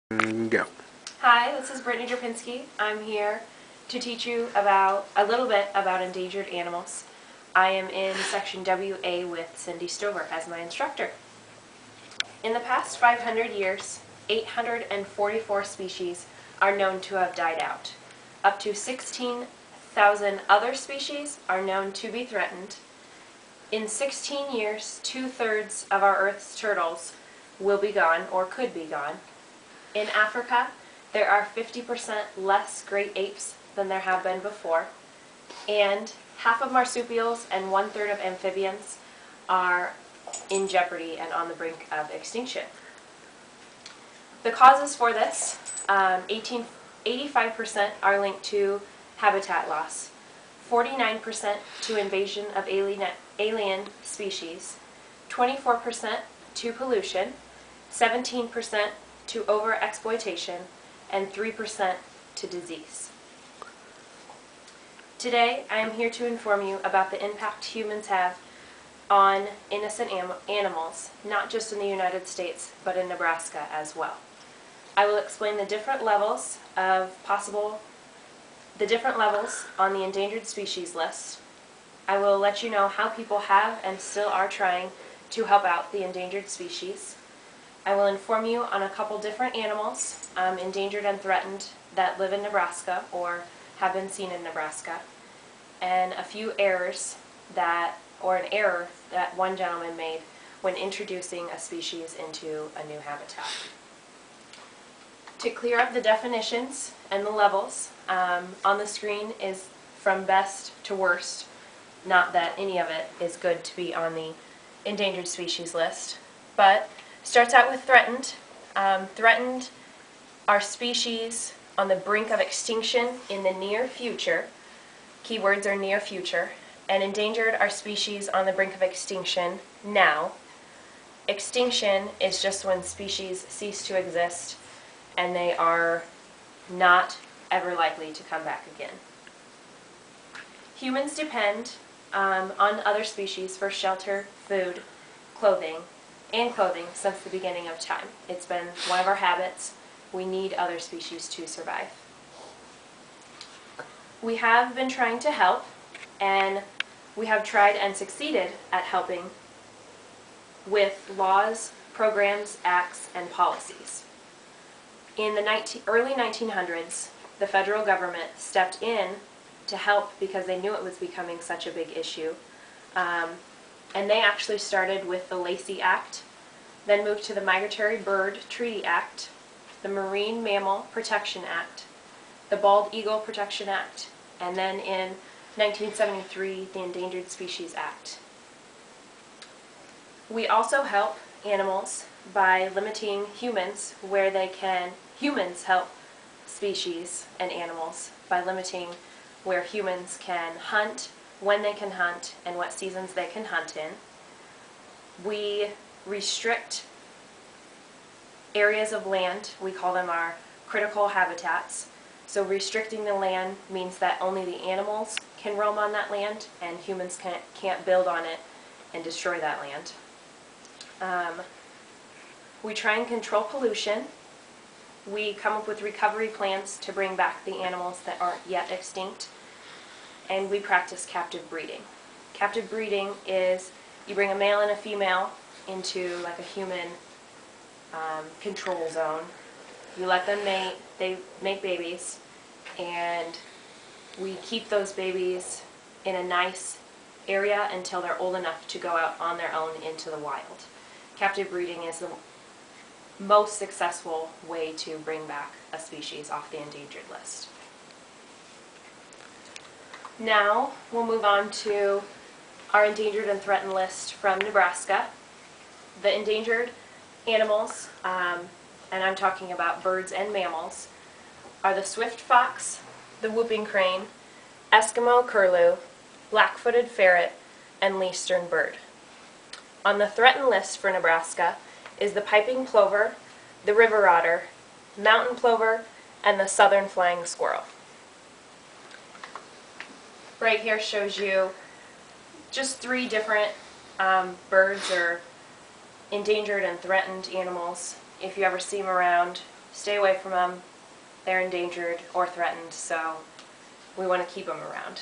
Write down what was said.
Go. Hi, this is Brittany Dropinski. I'm here to teach you about a little bit about endangered animals. I am in section WA with Cindy Stover as my instructor. In the past 500 years, 844 species are known to have died out. Up to 16,000 other species are known to be threatened. In 16 years, 2/3 of our Earth's turtles will be gone or could be gone. In Africa, there are 50% less great apes than there have been before, and half of marsupials and 1/3 of amphibians are in jeopardy and on the brink of extinction. The causes for this, 85% are linked to habitat loss, 49% to invasion of alien species, 24% to pollution, 17% to overexploitation, and 3% to disease. Today, I am here to inform you about the impact humans have on innocent animals, not just in the United States, but in Nebraska as well. I will explain the different levels on the endangered species list. I will let you know how people have and still are trying to help out the endangered species. I will inform you on a couple different animals, endangered and threatened, that live in Nebraska or have been seen in Nebraska, and a few errors an error that one gentleman made when introducing a species into a new habitat. To clear up the definitions and the levels, on the screen is from best to worst, not that any of it is good to be on the endangered species list, but starts out with threatened. Threatened are species on the brink of extinction in the near future. Keywords are near future. And endangered are species on the brink of extinction now. Extinction is just when species cease to exist and they are not ever likely to come back again. Humans depend on other species for shelter, food, clothing since the beginning of time. It's been one of our habits. We need other species to survive. We have been trying to help, and we have tried and succeeded at helping with laws, programs, acts, and policies. In the early 1900s, the federal government stepped in to help because they knew it was becoming such a big issue. And they actually started with the Lacey Act, then moved to the Migratory Bird Treaty Act, the Marine Mammal Protection Act, the Bald Eagle Protection Act, and then in 1973, the Endangered Species Act. We also help animals by limiting humans where they can. Humans help species and animals by limiting where humans can hunt, when they can hunt, and what seasons they can hunt in. We restrict areas of land. We call them our critical habitats. So restricting the land means that only the animals can roam on that land and humans can't build on it and destroy that land. We try and control pollution. We come up with recovery plans to bring back the animals that aren't yet extinct. And we practice captive breeding. Captive breeding is you bring a male and a female into like a human control zone. You let them mate, they make babies, and we keep those babies in a nice area until they're old enough to go out on their own into the wild. Captive breeding is the most successful way to bring back a species off the endangered list. Now we'll move on to our endangered and threatened list from Nebraska. The endangered animals, and I'm talking about birds and mammals, are the swift fox, the whooping crane, Eskimo curlew, black-footed ferret, and leastern bird. On the threatened list for Nebraska is the piping plover, the river otter, mountain plover, and the southern flying squirrel. Right here shows you just 3 different birds or endangered and threatened animals. If you ever see them around, stay away from them. They're endangered or threatened, so we want to keep them around.